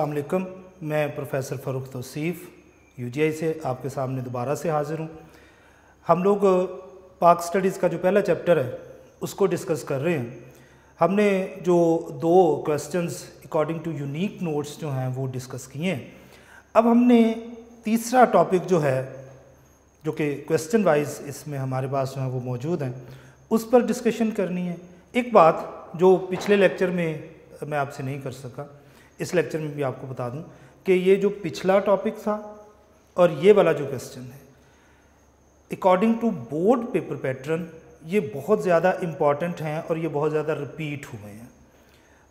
अस्सलाम वालेकुम। मैं प्रोफेसर फ़ारूक तौसीफ़ यूजीआई से आपके सामने दोबारा से हाज़िर हूँ। हम लोग पाक स्टडीज़ का जो पहला चैप्टर है उसको डिस्कस कर रहे हैं। हमने जो दो questions according to unique notes जो हैं वो डिस्कस किए हैं। अब हमने तीसरा टॉपिक जो है, जो कि क्वेश्चन वाइज इसमें हमारे पास जो है वो मौजूद हैं, उस पर डिस्कशन करनी है। एक बात जो पिछले लेक्चर में मैं आपसे नहीं कर सका, इस लेक्चर में भी आपको बता दूं कि ये जो पिछला टॉपिक था और ये वाला जो क्वेश्चन है, according to board paper pattern ये बहुत ज़्यादा इम्पॉर्टेंट हैं और ये बहुत ज़्यादा रिपीट हुए हैं।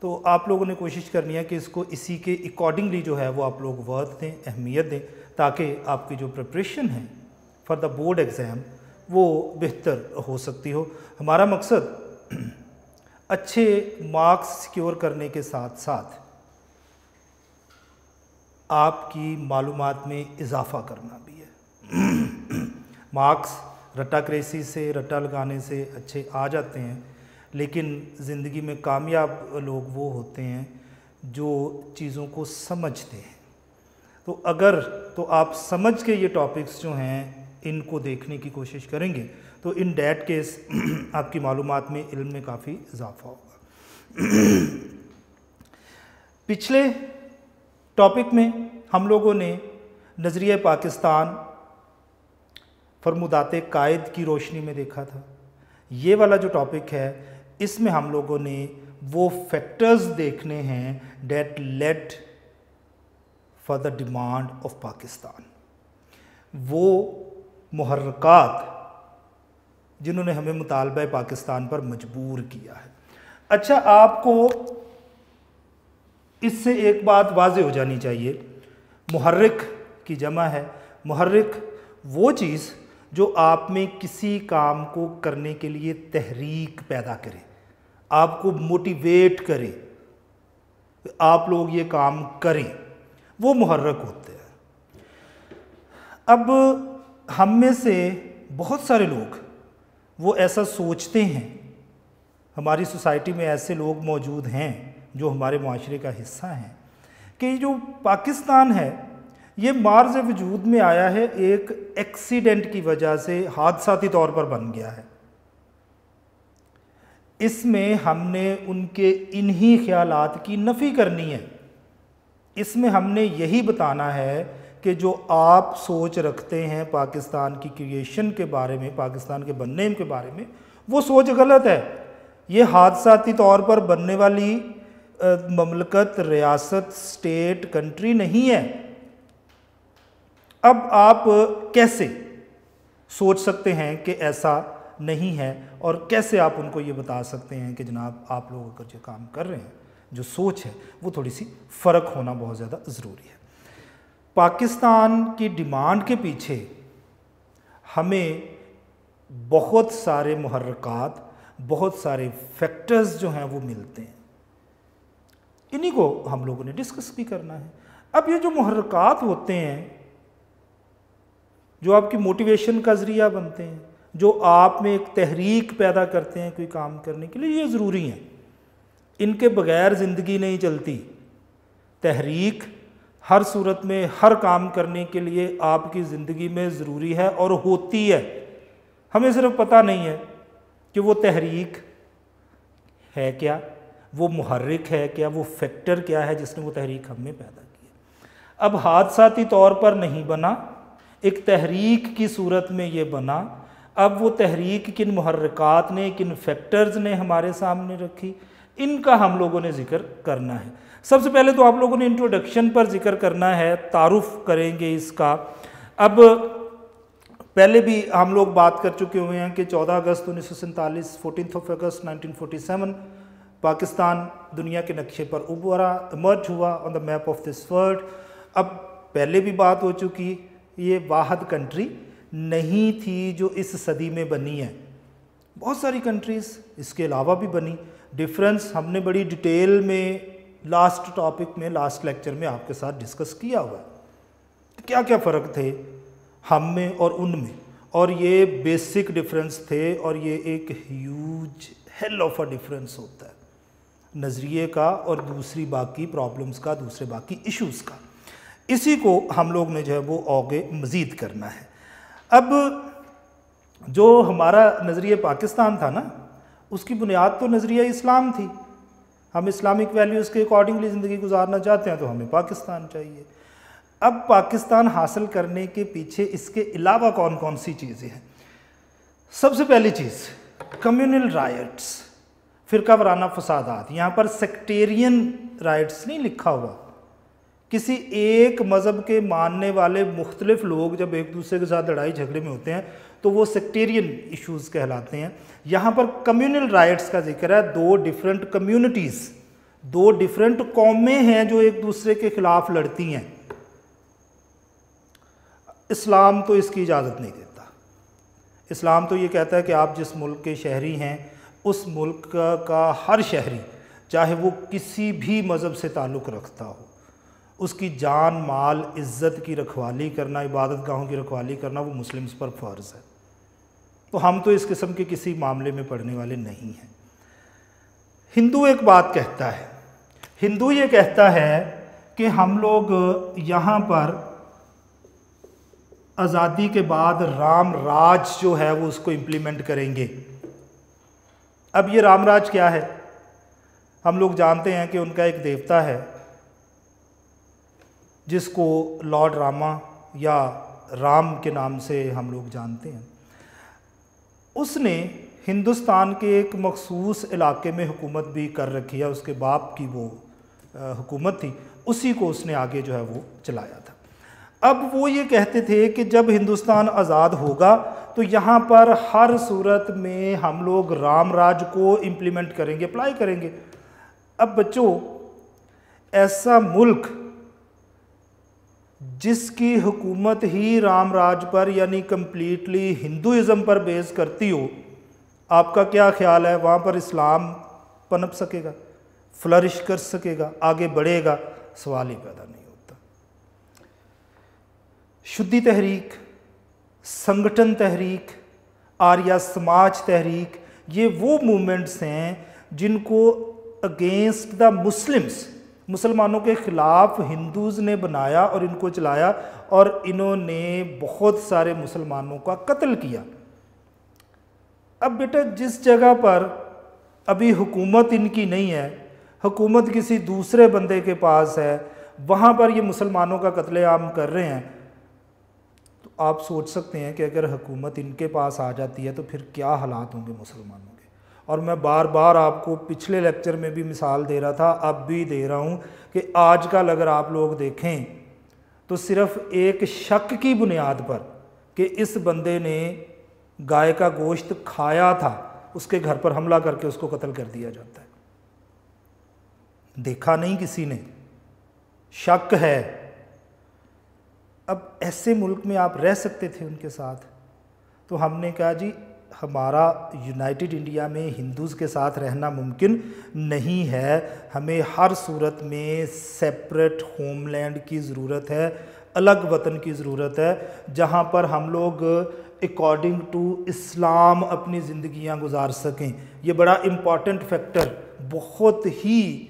तो आप लोगों ने कोशिश करनी है कि इसको इसी के अकॉर्डिंगली जो है वो आप लोग वर्थ दें, अहमियत दें, ताकि आपकी जो प्रिपरेशन है फॉर द बोर्ड एग्ज़ाम वो बेहतर हो सकती हो। हमारा मकसद अच्छे मार्क्स सिक्योर करने के साथ साथ आपकी मालूमात में इजाफ़ा करना भी है। मार्क्स रट्टाक्रेसी से, रट्टा लगाने से अच्छे आ जाते हैं, लेकिन ज़िंदगी में कामयाब लोग वो होते हैं जो चीज़ों को समझते हैं। तो आप समझ के ये टॉपिक्स जो हैं इनको देखने की कोशिश करेंगे तो इन डैट केस आपकी मालूमात में, इल्म में काफ़ी इजाफा होगा। पिछले टॉपिक में हम लोगों ने नज़रिया पाकिस्तान फरमुदात कायद की रोशनी में देखा था। ये वाला जो टॉपिक है इसमें हम लोगों ने वो फैक्टर्स देखने हैं that led for the demand of Pakistan, वो मुहर्रकात जिन्होंने हमें मुतालबा पाकिस्तान पर मजबूर किया है। अच्छा, आपको इससे एक बात वाज़ेह हो जानी चाहिए, मुहर्रिक की जमा है। मुहर्रिक वो चीज़ जो आप में किसी काम को करने के लिए तहरीक पैदा करे, आपको मोटिवेट करे, आप लोग ये काम करें, वो मुहर्रिक होते हैं। अब हम में से बहुत सारे लोग वो ऐसा सोचते हैं, हमारी सोसाइटी में ऐसे लोग मौजूद हैं जो हमारे माशरे का हिस्सा हैं, कि जो पाकिस्तान है ये मार्ज़ वजूद में आया है एक एक्सीडेंट की वजह से, हादसाती तौर पर बन गया है। इसमें हमने उनके इन्हीं ख्यालात की नफ़ी करनी है। इसमें हमने यही बताना है कि जो आप सोच रखते हैं पाकिस्तान की क्रिएशन के बारे में, पाकिस्तान के बनने के बारे में, वो सोच गलत है। ये हादसाती तौर पर बनने वाली ममलकत, रियासत, स्टेट, कंट्री नहीं है। अब आप कैसे सोच सकते हैं कि ऐसा नहीं है, और कैसे आप उनको ये बता सकते हैं कि जनाब आप लोग अगर जो काम कर रहे हैं, जो सोच है वो थोड़ी सी फ़र्क होना बहुत ज़्यादा ज़रूरी है। पाकिस्तान की डिमांड के पीछे हमें बहुत सारे मुहर्रकात, बहुत सारे फैक्टर्स जो हैं वो मिलते हैं। इन्हीं को हम लोगों ने डिस्कस भी करना है। अब ये जो मुहर्रकात होते हैं, जो आपकी मोटिवेशन का ज़रिया बनते हैं, जो आप में एक तहरीक पैदा करते हैं कोई काम करने के लिए, ये ज़रूरी हैं। इनके बग़ैर ज़िंदगी नहीं चलती। तहरीक हर सूरत में, हर काम करने के लिए आपकी ज़िंदगी में ज़रूरी है और होती है। हमें सिर्फ पता नहीं है कि वो तहरीक है क्या, वो मुहर्रिक है क्या, वो फैक्टर क्या है जिसने वो तहरीक हमें पैदा की है। अब हादसाती तौर पर नहीं बना, एक तहरीक की सूरत में ये बना। अब वो तहरीक किन मुहर्रिकात ने, किन फैक्टर्स ने हमारे सामने रखी, इनका हम लोगों ने ज़िक्र करना है। सबसे पहले तो आप लोगों ने इंट्रोडक्शन पर जिक्र करना है, तारुफ करेंगे इसका। अब पहले भी हम लोग बात कर चुके हुए हैं कि 14 अगस्त 1947, 14 अगस्त 1947 पाकिस्तान दुनिया के नक्शे पर उभरा, इमर्ज हुआ on the map of this world. अब पहले भी बात हो चुकी, ये वाहिद कंट्री नहीं थी जो इस सदी में बनी है, बहुत सारी कंट्रीज़ इसके अलावा भी बनी। डिफरेंस हमने बड़ी डिटेल में लास्ट टॉपिक में, लास्ट लेक्चर में आपके साथ डिस्कस किया हुआ है, क्या क्या फ़र्क थे हम में और उनमें, और ये बेसिक डिफरेंस थे, और ये एक huge hell of a difference होता है। नज़रिए का और दूसरी बाकी प्रॉब्लम्स का, दूसरे बाकी इश्यूज़ का। इसी को हम लोग ने जो है वो आगे मज़ीद करना है। अब जो हमारा नज़रिया पाकिस्तान था ना, उसकी बुनियाद तो नज़रिया इस्लाम थी। हम इस्लामिक वैल्यूज़ के अकॉर्डिंगली ज़िंदगी गुजारना चाहते हैं तो हमें पाकिस्तान चाहिए। अब पाकिस्तान हासिल करने के पीछे इसके अलावा कौन कौन सी चीज़ें हैं? सबसे पहली चीज़ कम्युनल राइट्स, फ़िरका वाराना फसादात। यहाँ पर सेक्टेरियन राइट्स नहीं लिखा हुआ। किसी एक मज़हब के मानने वाले मुख्तलिफ लोग जब एक दूसरे के साथ लड़ाई झगड़े में होते हैं तो वो सेक्टेरियन इश्यूज़ कहलाते हैं। यहाँ पर कम्युनल राइट्स का जिक्र है। दो डिफरेंट कम्युनिटीज़, दो डिफरेंट कौमें हैं जो एक दूसरे के खिलाफ लड़ती हैं। इस्लाम तो इसकी इजाज़त नहीं देता। इस्लाम तो ये कहता है कि आप जिस मुल्क के शहरी हैं उस मुल्क का हर शहरी, चाहे वो किसी भी मज़हब से ताल्लुक़ रखता हो, उसकी जान माल इज़्ज़त की रखवाली करना, इबादत गाहों की रखवाली करना वो मुस्लिम्स पर फ़र्ज़ है। तो हम तो इस किस्म के किसी मामले में पड़ने वाले नहीं हैं। हिंदू एक बात कहता है, हिंदू ये कहता है कि हम लोग यहाँ पर आज़ादी के बाद राम राज जो है वो उसको इम्प्लीमेंट करेंगे। अब ये राम राज क्या है? हम लोग जानते हैं कि उनका एक देवता है जिसको लॉर्ड रामा या राम के नाम से हम लोग जानते हैं। उसने हिंदुस्तान के एक मखसूस इलाके में हुकूमत भी कर रखी है। उसके बाप की वो हुकूमत थी, उसी को उसने आगे जो है वो चलाया था। अब वो ये कहते थे कि जब हिंदुस्तान आज़ाद होगा तो यहाँ पर हर सूरत में हम लोग राम राज को इम्प्लीमेंट करेंगे, अप्लाई करेंगे। अब बच्चों, ऐसा मुल्क जिसकी हुकूमत ही राम राज पर यानी कम्प्लीटली हिंदुइज़्म पर बेस करती हो, आपका क्या ख्याल है वहाँ पर इस्लाम पनप सकेगा, फ्लरिश कर सकेगा, आगे बढ़ेगा? सवाल ही पैदा नहीं होता। शुद्धि तहरीक, संगठन तहरीक, आर्या समाज तहरीक, ये वो मूवमेंट्स हैं जिनको अगेंस्ट द मुस्लिम्स, मुसलमानों के ख़िलाफ़ हिंदूज़ ने बनाया और इनको चलाया, और इन्होंने बहुत सारे मुसलमानों का कत्ल किया। अब बेटा, जिस जगह पर अभी हुकूमत इनकी नहीं है, हुकूमत किसी दूसरे बंदे के पास है, वहाँ पर ये मुसलमानों का कत्लेआम कर रहे हैं, तो आप सोच सकते हैं कि अगर हुकूमत इनके पास आ जाती है तो फिर क्या हालात होंगे मुसलमानों के। और मैं बार बार आपको पिछले लेक्चर में भी मिसाल दे रहा था, अब भी दे रहा हूँ कि आजकल अगर आप लोग देखें तो सिर्फ एक शक की बुनियाद पर कि इस बंदे ने गाय का गोश्त खाया था, उसके घर पर हमला करके उसको कत्ल कर दिया जाता है। देखा नहीं किसी ने, शक है। अब ऐसे मुल्क में आप रह सकते थे उनके साथ? तो हमने कहा जी हमारा यूनाइटेड इंडिया में हिंदूज़ के साथ रहना मुमकिन नहीं है, हमें हर सूरत में सेपरेट होमलैंड की ज़रूरत है, अलग वतन की ज़रूरत है, जहाँ पर हम लोग अकॉर्डिंग टू इस्लाम अपनी ज़िंदगियाँ गुजार सकें। ये बड़ा इम्पॉर्टेंट फैक्टर, बहुत ही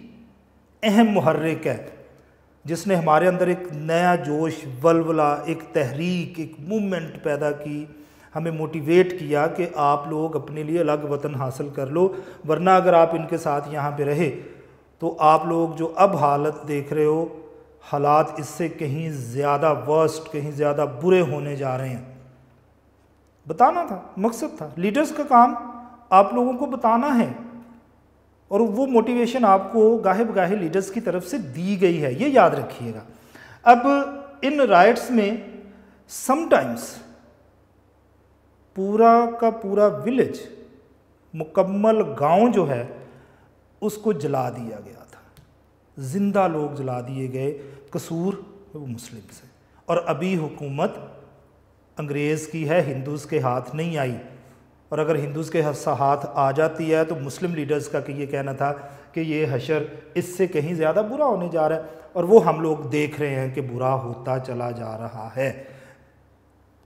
अहम मुहर्रिक है, जिसने हमारे अंदर एक नया जोश, वलवला, एक तहरीक, एक मूवमेंट पैदा की, हमें मोटिवेट किया कि आप लोग अपने लिए अलग वतन हासिल कर लो, वरना अगर आप इनके साथ यहाँ पे रहे तो आप लोग जो अब हालत देख रहे हो, हालात इससे कहीं ज़्यादा वर्स्ट, कहीं ज़्यादा बुरे होने जा रहे हैं। बताना था, मकसद था। लीडर्स का काम आप लोगों को बताना है, और वो मोटिवेशन आपको गाहे बगाहे लीडर्स की तरफ से दी गई है, ये याद रखिएगा। अब इन राइट्स में समटाइम्स पूरा का पूरा विलेज, मुकम्मल गांव जो है उसको जला दिया गया था, जिंदा लोग जला दिए गए, कसूर वो मुस्लिम से। और अभी हुकूमत अंग्रेज़ की है, हिंदूज़ के हाथ नहीं आई, और अगर हिंदूज़ के हाथ आ जाती है तो मुस्लिम लीडर्स का ये कहना था कि ये हशर इससे कहीं ज़्यादा बुरा होने जा रहा है, और वो हम लोग देख रहे हैं कि बुरा होता चला जा रहा है।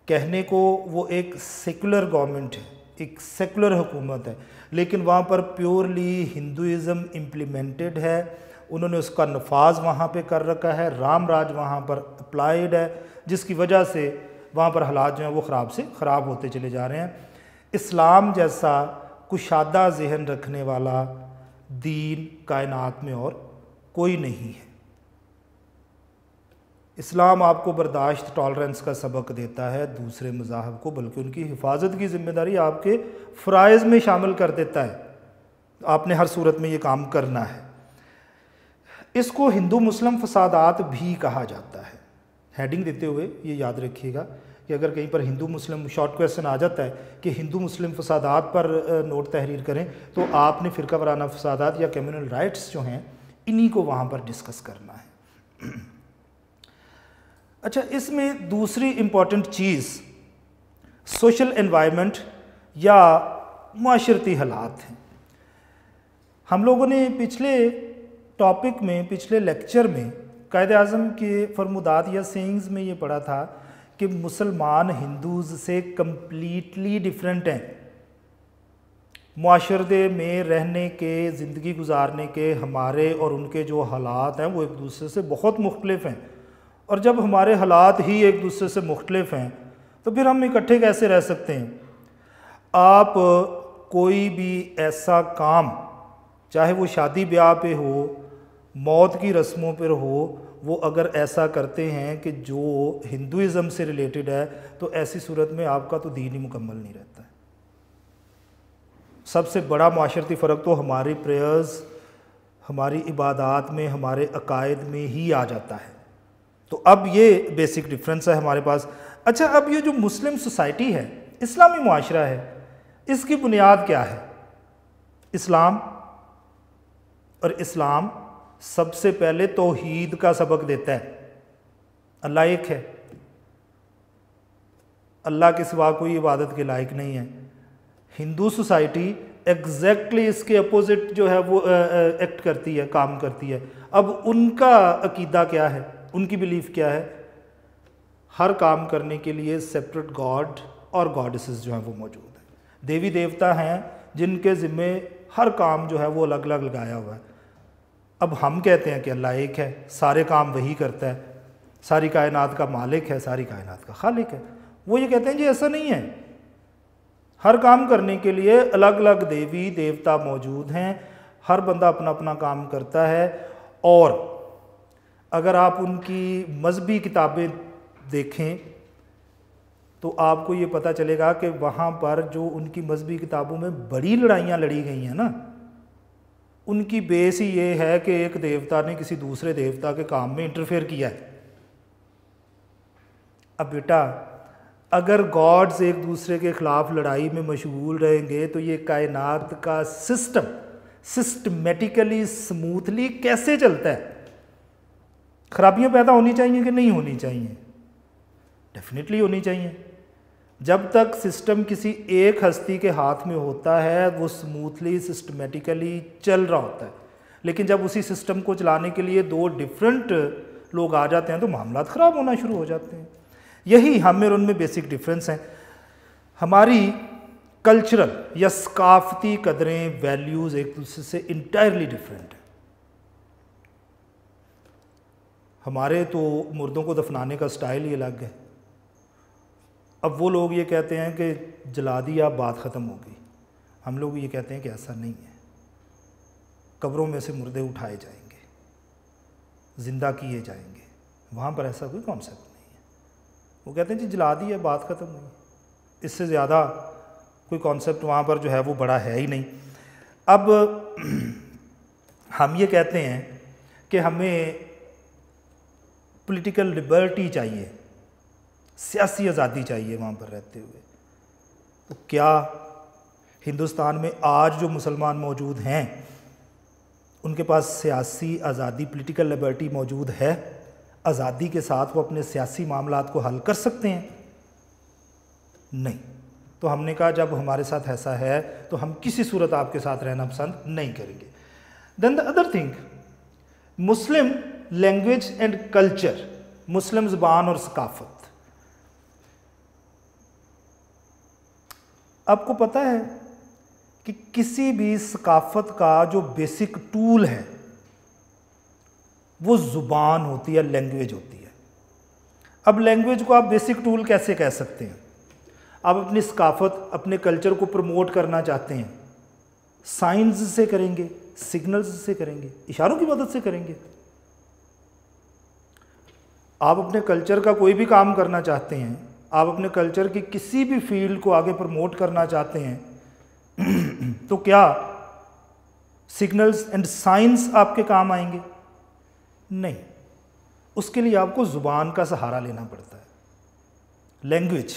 कहने को वो एक सेकुलर गवर्नमेंट है, एक सेकुलर हुकूमत है, लेकिन वहाँ पर प्योरली हिंदुइज़्म इम्प्लीमेंटेड है, उन्होंने उसका नफाज वहाँ पे कर रखा है, राम राज वहाँ पर अप्लाइड है, जिसकी वजह से वहाँ पर हालात जो हैं वो ख़राब से ख़राब होते चले जा रहे हैं। इस्लाम जैसा कुशादा जहन रखने वाला दीन कायनात में और कोई नहीं है। इस्लाम आपको बर्दाश्त, टॉलरेंस का सबक देता है दूसरे मज़ाहब को, बल्कि उनकी हिफाजत की ज़िम्मेदारी आपके फ़राइज़ में शामिल कर देता है। आपने हर सूरत में ये काम करना है। इसको हिंदू मुस्लिम फसादात भी कहा जाता है। हेडिंग देते हुए ये याद रखिएगा कि अगर कहीं पर हिंदू मुस्लिम शॉर्ट क्वेश्चन आ जाता है कि हिंदू मुस्लिम फसादात पर नोट तहरीर करें, तो आपने फ़िरका वाराना फसादात या कम्युनल राइट्स जो हैं इन्हीं को वहाँ पर डिस्कस करना है। अच्छा, इसमें दूसरी इम्पॉर्टेंट चीज़ सोशल एनवायरनमेंट या माशरती हालात हैं। हम लोगों ने पिछले टॉपिक में, पिछले लेक्चर में कायदे आज़म के फरमुदात या सेइंग्स में ये पढ़ा था कि मुसलमान हिंदूज़ से कम्प्लीटली डिफरेंट हैं। माशरे में रहने के, ज़िंदगी गुजारने के हमारे और उनके जो हालात हैं वो एक दूसरे से बहुत मुख्तलिफ हैं। और जब हमारे हालात ही एक दूसरे से मुख्तलिफ हैं तो फिर हम इकट्ठे कैसे रह सकते हैं। आप कोई भी ऐसा काम, चाहे वो शादी ब्याह पे हो, मौत की रस्मों पर हो, वो अगर ऐसा करते हैं कि जो हिंदुइज़्म से रिलेटेड है, तो ऐसी सूरत में आपका तो दीन ही मुकम्मल नहीं रहता है। सबसे बड़ा माशरती फ़र्क तो हमारी प्रेयर्स, हमारी इबादात में, हमारे अकायद में ही आ जाता है। तो अब ये बेसिक डिफरेंस है हमारे पास। अच्छा, अब ये जो मुस्लिम सोसाइटी है, इस्लामी मुआशरा है, इसकी बुनियाद क्या है? इस्लाम। और इस्लाम सबसे पहले तौहीद का सबक देता है। अल्लाह एक है, अल्लाह के सिवा कोई इबादत के लायक नहीं है। हिंदू सोसाइटी एग्जैक्टली इसके अपोजिट जो है वो एक्ट करती है, काम करती है। अब उनका अकीदा क्या है, उनकी बिलीफ क्या है? हर काम करने के लिए सेपरेट गॉड और गॉडेसेस जो हैं वो मौजूद हैं। देवी देवता हैं जिनके ज़िम्मे हर काम जो है वो अलग अलग लगाया हुआ है। अब हम कहते हैं कि अल्लाह एक है, सारे काम वही करता है, सारी कायनात का मालिक है, सारी कायनात का खालिक है। वो ये कहते हैं जी ऐसा नहीं है, हर काम करने के लिए अलग अलग देवी देवता मौजूद हैं, हर बंदा अपना अपना काम करता है। और अगर आप उनकी मजहबी किताबें देखें तो आपको ये पता चलेगा कि वहाँ पर जो उनकी मजहबी किताबों में बड़ी लड़ाइयाँ लड़ी गई हैं ना, उनकी बेस ही ये है कि एक देवता ने किसी दूसरे देवता के काम में इंटरफेयर किया है। अब बेटा, अगर गॉड्स एक दूसरे के ख़िलाफ़ लड़ाई में मशगूल रहेंगे तो ये कायनात का सिस्टम सिस्टमेटिकली स्मूथली कैसे चलता है? खराबियाँ पैदा होनी चाहिए कि नहीं होनी चाहिए? डेफिनेटली होनी चाहिए। जब तक सिस्टम किसी एक हस्ती के हाथ में होता है वो स्मूथली सिस्टमेटिकली चल रहा होता है, लेकिन जब उसी सिस्टम को चलाने के लिए दो डिफरेंट लोग आ जाते हैं तो मामला ख़राब होना शुरू हो जाते हैं। यही हम और उनमें बेसिक डिफरेंस है। हमारी कल्चरल या सकाफती कदरें, वैल्यूज़ एक दूसरे से इंटायरली डिफरेंट है। हमारे तो मुर्दों को दफनाने का स्टाइल ही अलग है। अब वो लोग ये कहते हैं कि जला दिया, बात ख़त्म हो गई। हम लोग ये कहते हैं कि ऐसा नहीं है, कब्रों में से मुर्दे उठाए जाएंगे, ज़िंदा किए जाएंगे। वहाँ पर ऐसा कोई कॉन्सेप्ट नहीं है। वो कहते हैं जी जला दिया, बात ख़त्म हुई। इससे ज़्यादा कोई कॉन्सेप्ट वहाँ पर जो है वो बड़ा है ही नहीं। अब हम ये कहते हैं कि हमें पॉलिटिकल लिबर्टी चाहिए, सियासी आज़ादी चाहिए वहाँ पर रहते हुए। तो क्या हिंदुस्तान में आज जो मुसलमान मौजूद हैं उनके पास सियासी आज़ादी, पॉलिटिकल लिबर्टी मौजूद है? आज़ादी के साथ वो अपने सियासी मामलात को हल कर सकते हैं? नहीं। तो हमने कहा जब हमारे साथ ऐसा है तो हम किसी सूरत आपके साथ रहना पसंद नहीं करेंगे। Then the other thing, Muslim language and culture, मुस्लिम ज़बान और सकाफ़त। आपको पता है कि किसी भी सकाफत का जो बेसिक टूल है वो ज़ुबान होती है, लैंग्वेज होती है। अब लैंग्वेज को आप बेसिक टूल कैसे कह सकते हैं? आप अपनी सकाफत, अपने कल्चर को प्रमोट करना चाहते हैं, साइंस से करेंगे, सिग्नल्स से करेंगे, इशारों की मदद से करेंगे। आप अपने कल्चर का कोई भी काम करना चाहते हैं, आप अपने कल्चर की किसी भी फील्ड को आगे प्रमोट करना चाहते हैं तो क्या सिग्नल्स एंड साइंस आपके काम आएंगे? नहीं, उसके लिए आपको ज़ुबान का सहारा लेना पड़ता है। लैंग्वेज,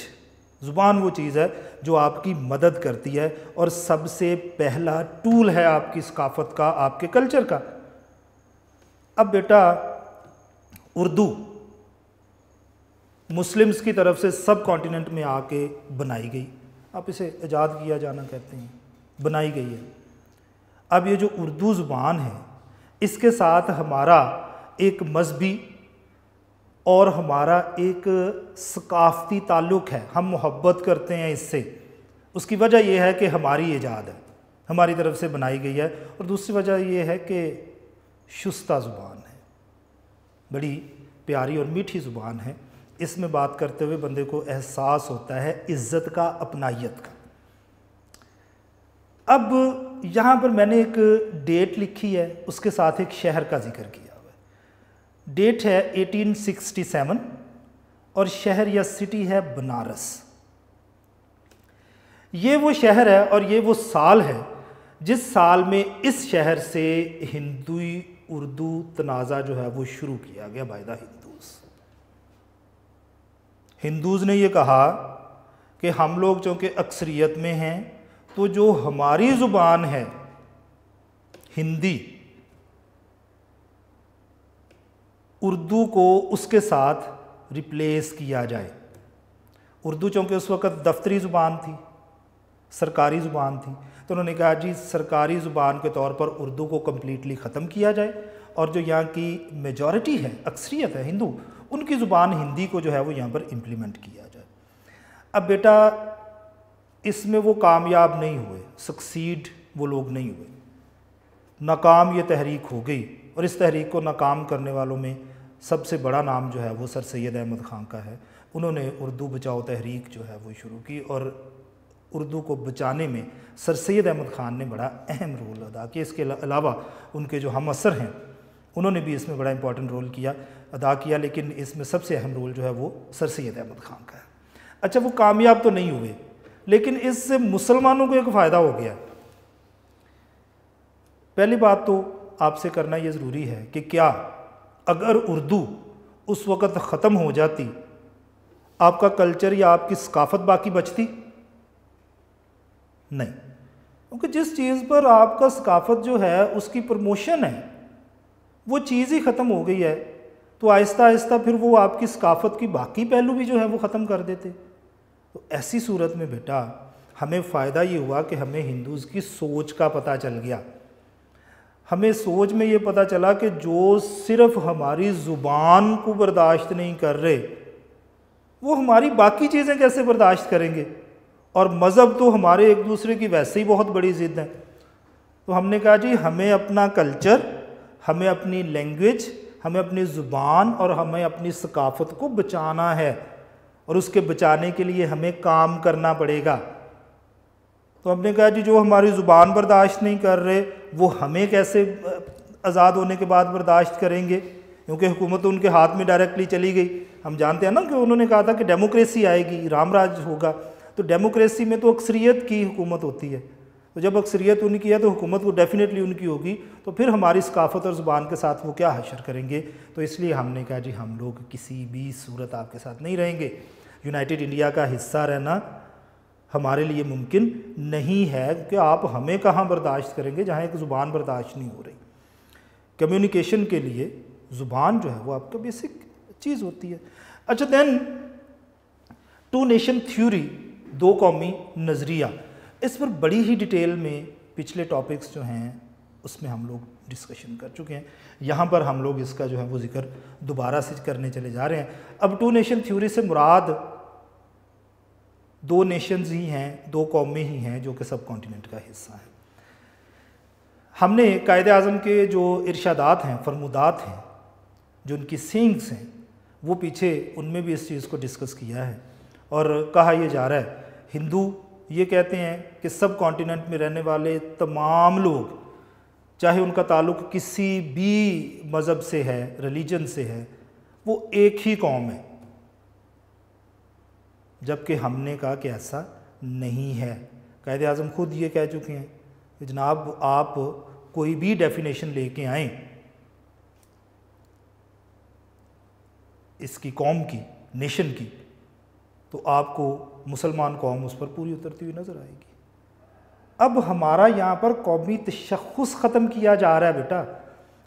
ज़ुबान वो चीज़ है जो आपकी मदद करती है और सबसे पहला टूल है आपकी सकाफत का, आपके कल्चर का। अब बेटा, उर्दू मुस्लिम्स की तरफ से सब कॉन्टिनेंट में आके बनाई गई, आप इसे इजाद किया जाना कहते हैं, बनाई गई है। अब ये जो उर्दू ज़ुबान है, इसके साथ हमारा एक मजहबी और हमारा एक सकाफ़ती ताल्लुक़ है, हम मोहब्बत करते हैं इससे। उसकी वजह यह है कि हमारी ईजाद है, हमारी तरफ से बनाई गई है। और दूसरी वजह यह है कि शुस्ता ज़ुबान है, बड़ी प्यारी और मीठी ज़ुबान है। इसमें बात करते हुए बंदे को एहसास होता है इज़्ज़त का, अपनाइयत का। अब यहाँ पर मैंने एक डेट लिखी है, उसके साथ एक शहर का जिक्र किया हुआ है। डेट है 1867 और शहर या सिटी है बनारस। ये वो शहर है और ये वो साल है जिस साल में इस शहर से हिंदू उर्दू तनाज़ा जो है वो शुरू किया गया बाय द हिंदूज़ ने ये कहा कि हम लोग चूँकि अक्सरियत में हैं तो जो हमारी ज़ुबान है हिंदी, उर्दू को उसके साथ रिप्लेस किया जाए। उर्दू चूँकि उस वक़्त दफ्तरी ज़ुबान थी, सरकारी ज़ुबान थी, तो उन्होंने कहा जी सरकारी ज़ुबान के तौर पर उर्दू को कम्प्लीटली ख़त्म किया जाए और जो यहाँ की मेजॉरिटी है, अक्सरियत है हिंदू, उनकी ज़ुबान हिंदी को जो है वो यहाँ पर इम्प्लीमेंट किया जाए। अब बेटा, इसमें वो कामयाब नहीं हुए, सक्सीड वो लोग नहीं हुए, नाकाम ये तहरीक हो गई। और इस तहरीक को नाकाम करने वालों में सबसे बड़ा नाम जो है वो सर सैयद अहमद ख़ान का है। उन्होंने उर्दू बचाओ तहरीक जो है वो शुरू की और उर्दू को बचाने में सर सैयद अहमद ख़ान ने बड़ा अहम रोल अदा किया। इसके अलावा उनके जो हम असर हैं उन्होंने भी इसमें बड़ा इंपॉर्टेंट रोल अदा किया, लेकिन इसमें सबसे अहम रोल जो है वो सर सैयद अहमद ख़ान का है। अच्छा, वो कामयाब तो नहीं हुए, लेकिन इससे मुसलमानों को एक फ़ायदा हो गया। पहली बात तो आपसे करना ये ज़रूरी है कि क्या अगर उर्दू उस वक़्त ख़त्म हो जाती, आपका कल्चर या आपकी सकाफ़त बाकी बचती? नहीं, क्योंकि जिस चीज़ पर आपका सकाफ़त जो है उसकी प्रमोशन है वो चीज़ ही ख़त्म हो गई है, तो आहिस्ता आहिस्ता फिर वो आपकी सकाफ़त की बाकी पहलू भी जो है वो ख़त्म कर देते। तो ऐसी सूरत में बेटा हमें फ़ायदा ये हुआ कि हमें हिंदूज़ की सोच का पता चल गया। हमें सोच में ये पता चला कि जो सिर्फ़ हमारी ज़ुबान को बर्दाश्त नहीं कर रहे, वो हमारी बाकी चीज़ें कैसे बर्दाश्त करेंगे। और मज़हब तो हमारे एक दूसरे की वैसे ही बहुत बड़ी ज़िद है। तो हमने कहा जी हमें अपना कल्चर, हमें अपनी लैंग्वेज, हमें अपनी ज़ुबान और हमें अपनी सकाफ़त को बचाना है और उसके बचाने के लिए हमें काम करना पड़ेगा। तो हमने कहा जी जो हमारी ज़ुबान बर्दाश्त नहीं कर रहे वो हमें कैसे आज़ाद होने के बाद बर्दाश्त करेंगे, क्योंकि हुकूमत तो उनके हाथ में डायरेक्टली चली गई। हम जानते हैं ना कि उन्होंने कहा था कि डेमोक्रेसी आएगी, राम राज होगा। तो डेमोक्रेसी में तो अक्सरियत की हुकूमत होती है, तो जब अक्सरियत उनकी है तो हुकूमत वो डेफिनेटली उनकी होगी, तो फिर हमारी सकाफ़त और ज़ुबान के साथ वो क्या हशर करेंगे। तो इसलिए हमने कहा जी हम लोग किसी भी सूरत आपके साथ नहीं रहेंगे। यूनाइटेड इंडिया का हिस्सा रहना हमारे लिए मुमकिन नहीं है कि आप हमें कहाँ बर्दाश्त करेंगे जहाँ एक ज़ुबान बर्दाश्त नहीं हो रही। कम्युनिकेशन के लिए ज़ुबान जो है वो आपका बेसिक चीज़ होती है। अच्छा, देन टू नेशन थ्योरी, दो कौमी नज़रिया, इस पर बड़ी ही डिटेल में पिछले टॉपिक्स जो हैं उसमें हम लोग डिस्कशन कर चुके हैं। यहाँ पर हम लोग इसका जो है वो जिक्र दोबारा से करने चले जा रहे हैं। अब टू नेशन थ्योरी से मुराद दो नेशंस ही हैं, दो कौमें ही हैं जो कि सब कॉन्टिनेंट का हिस्सा हैं। हमने कायदे आज़म के जो इरशादात हैं, फरमुदात हैं, जो उनकी सेइंग्स हैं, वो पीछे उनमें भी इस चीज़ को डिस्कस किया है और कहा यह जा रहा है, हिंदू ये कहते हैं कि सब कॉन्टिनेंट में रहने वाले तमाम लोग, चाहे उनका ताल्लुक़ किसी भी मज़हब से है, रिलीजन से है, वो एक ही कौम है। जबकि हमने कहा कि ऐसा नहीं है। कायदे आज़म खुद ये कह चुके हैं कि जनाब आप कोई भी डेफिनेशन लेके आएँ इसकी कौम की, नेशन की, तो आपको मुसलमान कौम उस पर पूरी उतरती हुई नज़र आएगी। अब हमारा यहाँ पर कौमी तशख़्ख़ुस ख़त्म किया जा रहा है बेटा,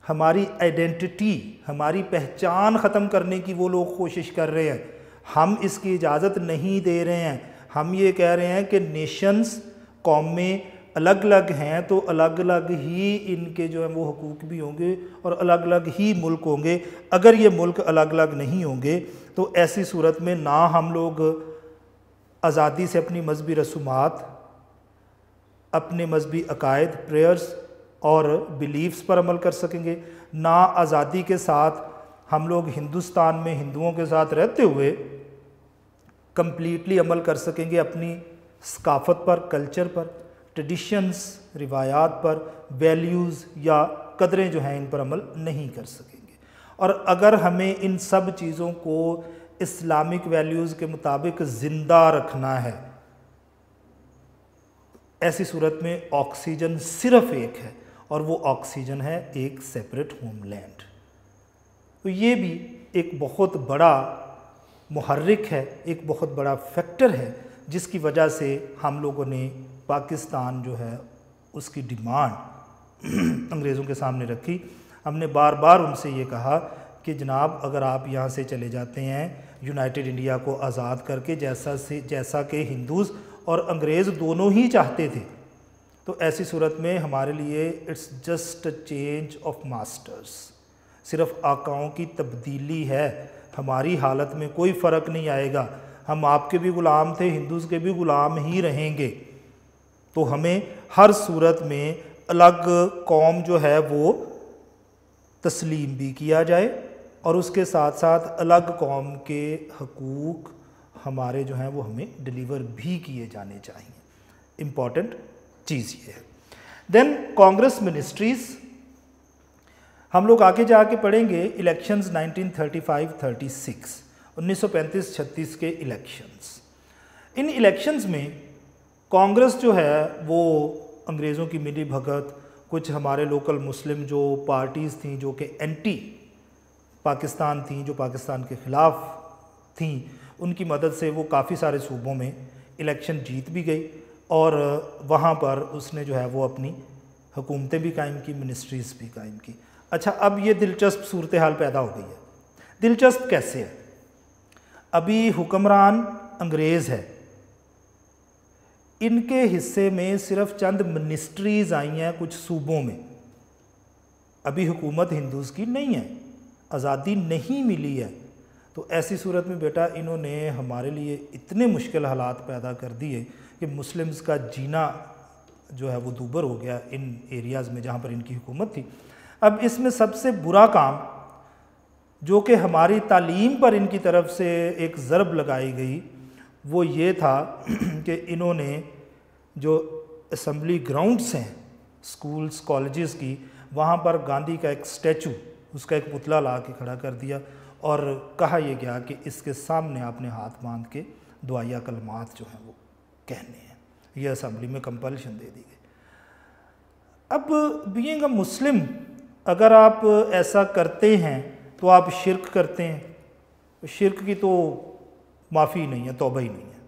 हमारी आइडेंटिटी, हमारी पहचान ख़त्म करने की वो लोग कोशिश कर रहे हैं। हम इसकी इजाज़त नहीं दे रहे हैं। हम ये कह रहे हैं कि नेशंस, कौमें अलग अलग हैं तो अलग अलग ही इनके जो है वो हकूक़ भी होंगे और अलग अलग ही मुल्क होंगे। अगर ये मुल्क अलग अलग नहीं होंगे तो ऐसी सूरत में ना हम लोग आज़ादी से अपनी मजहबी रसूमात, अपने मजहबी अकायद, प्रेयर्स और बिलीफ्स पर अमल कर सकेंगे, ना आज़ादी के साथ हम लोग हिंदुस्तान में हिंदुओं के साथ रहते हुए कंप्लीटली अमल कर सकेंगे अपनी सकाफ़त पर, कल्चर पर, ट्रेडिशंस, रिवायात पर, वैल्यूज़ या कदरें जो हैं इन पर अमल नहीं कर सकेंगे। और अगर हमें इन सब चीज़ों को इस्लामिक वैल्यूज़ के मुताबिक ज़िंदा रखना है, ऐसी सूरत में ऑक्सीजन सिर्फ एक है और वो ऑक्सीजन है एक सेपरेट होमलैंड। तो ये भी एक बहुत बड़ा मुहर्रिक है, एक बहुत बड़ा फैक्टर है जिसकी वजह से हम लोगों ने पाकिस्तान जो है उसकी डिमांड अंग्रेज़ों के सामने रखी। हमने बार बार उनसे ये कहा कि जनाब अगर आप यहाँ से चले जाते हैं यूनाइटेड इंडिया को आज़ाद करके, जैसा कि हिंदूज़ और अंग्रेज़ दोनों ही चाहते थे, तो ऐसी सूरत में हमारे लिए it's just a change of masters, सिर्फ आकाओं की तब्दीली है। हमारी हालत में कोई फ़र्क नहीं आएगा। हम आपके भी ग़ुलाम थे, हिंदूज़ के भी ग़ुलाम ही रहेंगे। तो हमें हर सूरत में अलग कौम जो है वो तस्लीम भी किया जाए और उसके साथ साथ अलग कौम के हकूक़ हमारे जो हैं वो हमें डिलीवर भी किए जाने चाहिए। इम्पॉर्टेंट चीज़ ये है। देन कांग्रेस मिनिस्ट्रीज़, हम लोग आगे जाके पढ़ेंगे इलेक्शंस 1935-36, 1935-36 के इलेक्शंस। इन इलेक्शंस में कांग्रेस जो है वो अंग्रेज़ों की मिली भगत, कुछ हमारे लोकल मुस्लिम जो पार्टीज़ थीं जो कि एंटी पाकिस्तान थीं, जो पाकिस्तान के ख़िलाफ़ थीं, उनकी मदद से वो काफ़ी सारे सूबों में इलेक्शन जीत भी गई और वहाँ पर उसने जो है वो अपनी हुकूमतें भी कायम की, मिनिस्ट्रीज़ भी कायम की। अच्छा, अब ये दिलचस्प सूरत हाल पैदा हो गई है। दिलचस्प कैसे है? अभी हुक्मरान अंग्रेज़ है, इनके हिस्से में सिर्फ चंद मिनिस्ट्रीज़ आई हैं कुछ सूबों में। अभी हुकूमत हिंदूज़ की नहीं है, आज़ादी नहीं मिली है। तो ऐसी सूरत में बेटा इन्होंने हमारे लिए इतने मुश्किल हालात पैदा कर दिए कि मुस्लिम्स का जीना जो है वो दूभर हो गया इन एरियाज़ में जहाँ पर इनकी हुकूमत थी। अब इसमें सबसे बुरा काम जो कि हमारी तालीम पर इनकी तरफ से एक ज़रब लगाई गई वो ये था कि इन्होंने जो असम्बली ग्राउंड्स हैं स्कूल्स कॉलेजेस की, वहाँ पर गांधी का एक स्टैचू, उसका एक पुतला ला के खड़ा कर दिया और कहा यह गया कि इसके सामने आपने हाथ बांध के दुआया कलमात जो हैं वो कहने हैं। ये असम्बली में कंपल्शन दे दी गई। अब बीइंग अ मुस्लिम अगर आप ऐसा करते हैं तो आप शिरक करते हैं। शिरक की तो माफ़ी नहीं है, तौबा ही नहीं है।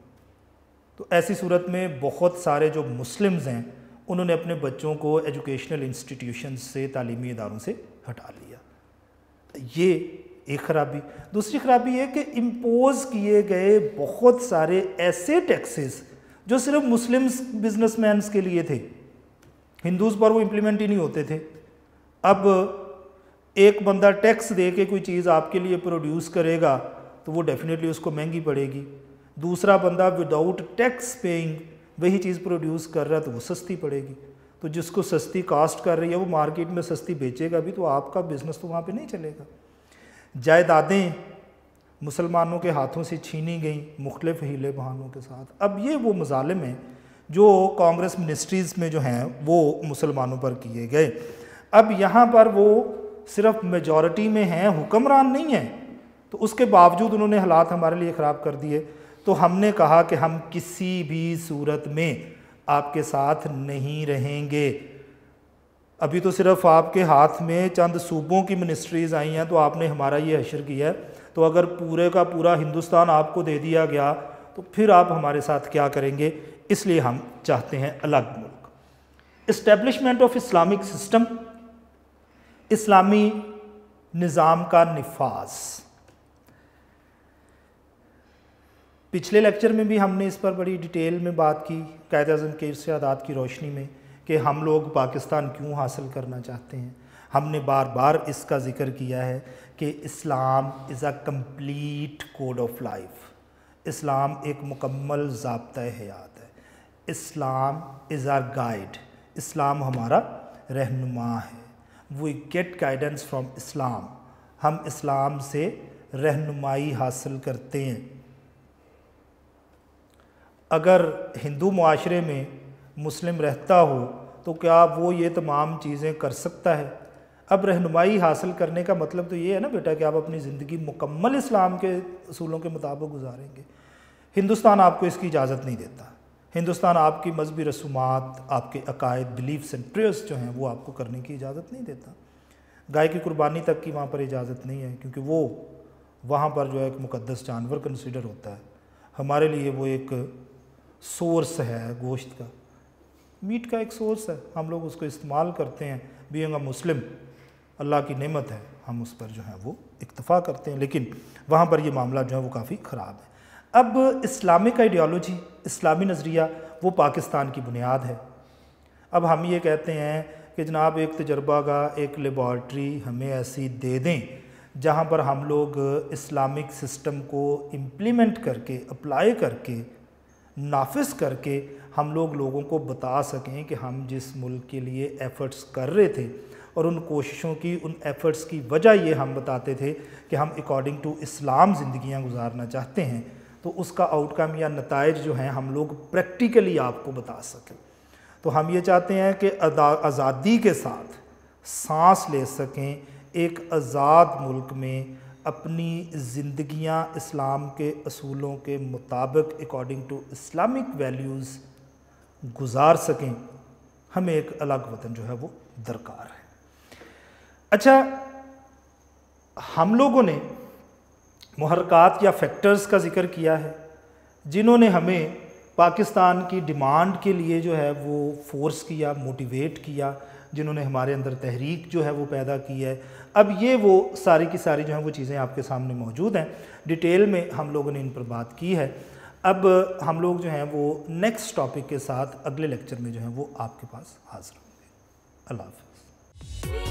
तो ऐसी सूरत में बहुत सारे जो मुस्लिम्स हैं उन्होंने अपने बच्चों को एजुकेशनल इंस्टीट्यूशन से, तालीमी इदारों से हटा लिया। ये एक ख़राबी। दूसरी ख़राबी है कि इम्पोज़ किए गए बहुत सारे ऐसे टैक्सेस जो सिर्फ मुस्लिम बिजनेसमैन्स के लिए थे, हिंदूज़ पर वो इम्प्लीमेंट ही नहीं होते थे। अब एक बंदा टैक्स दे के कोई चीज़ आपके लिए प्रोड्यूस करेगा तो वो डेफिनेटली उसको महंगी पड़ेगी। दूसरा बंदा विदाउट टैक्स पेइंग वही चीज़ प्रोड्यूस कर रहा है तो वो सस्ती पड़ेगी। तो जिसको सस्ती कास्ट कर रही है वो मार्केट में सस्ती बेचेगा भी, तो आपका बिजनेस तो वहाँ पे नहीं चलेगा। जायदादें मुसलमानों के हाथों से छीनी गई मुख्तलिफ हीले बहानों के साथ। अब ये वो मज़ालिम हैं जो कांग्रेस मिनिस्ट्रीज़ में जो हैं वो मुसलमानों पर किए गए। अब यहाँ पर वो सिर्फ मेजॉरिटी में हैं, हुक्मरान नहीं हैं, तो उसके बावजूद उन्होंने हालात हमारे लिए ख़राब कर दिए। तो हमने कहा कि हम किसी भी सूरत में आपके साथ नहीं रहेंगे। अभी तो सिर्फ आपके हाथ में चंद सूबों की मिनिस्ट्रीज़ आई हैं तो आपने हमारा ये हशर किया है, तो अगर पूरे का पूरा हिंदुस्तान आपको दे दिया गया तो फिर आप हमारे साथ क्या करेंगे। इसलिए हम चाहते हैं अलग मुल्क। इस्टेब्लिशमेंट ऑफ इस्लामिक सिस्टम, इस्लामी निज़ाम का निफाज। पिछले लेक्चर में भी हमने इस पर बड़ी डिटेल में बात की कायद-ए-आज़म के इरशादात की रोशनी में कि हम लोग पाकिस्तान क्यों हासिल करना चाहते हैं। हमने बार बार इसका ज़िक्र किया है कि Islam is a complete code of life. इस्लाम एक मुकम्मल ज़ाब्ता हयात है। Islam is our guide. इस्लाम हमारा रहनुमा है। We get guidance from Islam. हम इस्लाम से रहनुमाई हासिल करते हैं। अगर हिंदू मुआशरे में मुस्लिम रहता हो तो क्या वो ये तमाम चीज़ें कर सकता है। अब रहनुमाई हासिल करने का मतलब तो ये है ना बेटा कि आप अपनी ज़िंदगी मुकम्मल इस्लाम के असूलों के मुताबिक गुजारेंगे। हिंदुस्तान आपको इसकी इजाज़त नहीं देता। हिंदुस्तान आपकी मजहबी रसूमात, आपके अकायद, बिलीफ्स एंड प्रेयर्स जो हैं वो आपको करने की इजाज़त नहीं देता। गाय की कुर्बानी तक की वहाँ पर इजाज़त नहीं है, क्योंकि वो वहाँ पर जो है एक मुकद्दस जानवर कंसिडर होता है। हमारे लिए वो एक सोर्स है, गोश्त का, मीट का एक सोर्स है। हम लोग उसको इस्तेमाल करते हैं। बीइंग अ मुस्लिम अल्लाह की नेमत है, हम उस पर जो है वो इक्तफ़ा करते हैं, लेकिन वहाँ पर ये मामला जो है वो काफ़ी ख़राब है। अब इस्लामिक आइडियोलॉजी, इस्लामी नज़रिया वो पाकिस्तान की बुनियाद है। अब हम ये कहते हैं कि जनाब एक तजर्बागाह, एक लेबॉर्ट्री हमें ऐसी दे दें जहाँ पर हम लोग इस्लामिक सिस्टम को इम्प्लीमेंट करके, अप्लाई करके, नाफिज करके हम लोग लोगों को बता सकें कि हम जिस मुल्क के लिए एफ़र्ट्स कर रहे थे और उन कोशिशों की, उन एफ़र्ट्स की वजह ये हम बताते थे कि हम अकॉर्डिंग टू इस्लाम ज़िंदगियाँ गुजारना चाहते हैं, तो उसका आउटकम या नताइज जो हैं हम लोग प्रैक्टिकली आपको बता सकें। तो हम ये चाहते हैं कि आज़ादी के साथ सांस ले सकें, एक आज़ाद मुल्क में अपनी ज़िंदगियां इस्लाम के असूलों के मुताबिक अकॉर्डिंग टू इस्लामिक वैल्यूज़ गुजार सकें। हमें एक अलग वतन जो है वो दरकार है। अच्छा, हम लोगों ने मुहर्रकात या फैक्टर्स का ज़िक्र किया है जिन्होंने हमें पाकिस्तान की डिमांड के लिए जो है वो फोर्स किया, मोटिवेट किया, जिन्होंने हमारे अंदर तहरीक जो है वो पैदा की है। अब ये वो सारी की सारी जो है वो चीज़ें आपके सामने मौजूद हैं। डिटेल में हम लोगों ने इन पर बात की है। अब हम लोग जो हैं वो नेक्स्ट टॉपिक के साथ अगले लेक्चर में जो है वो आपके पास हाज़िर होंगे। अल्लाह हाफ़िज़।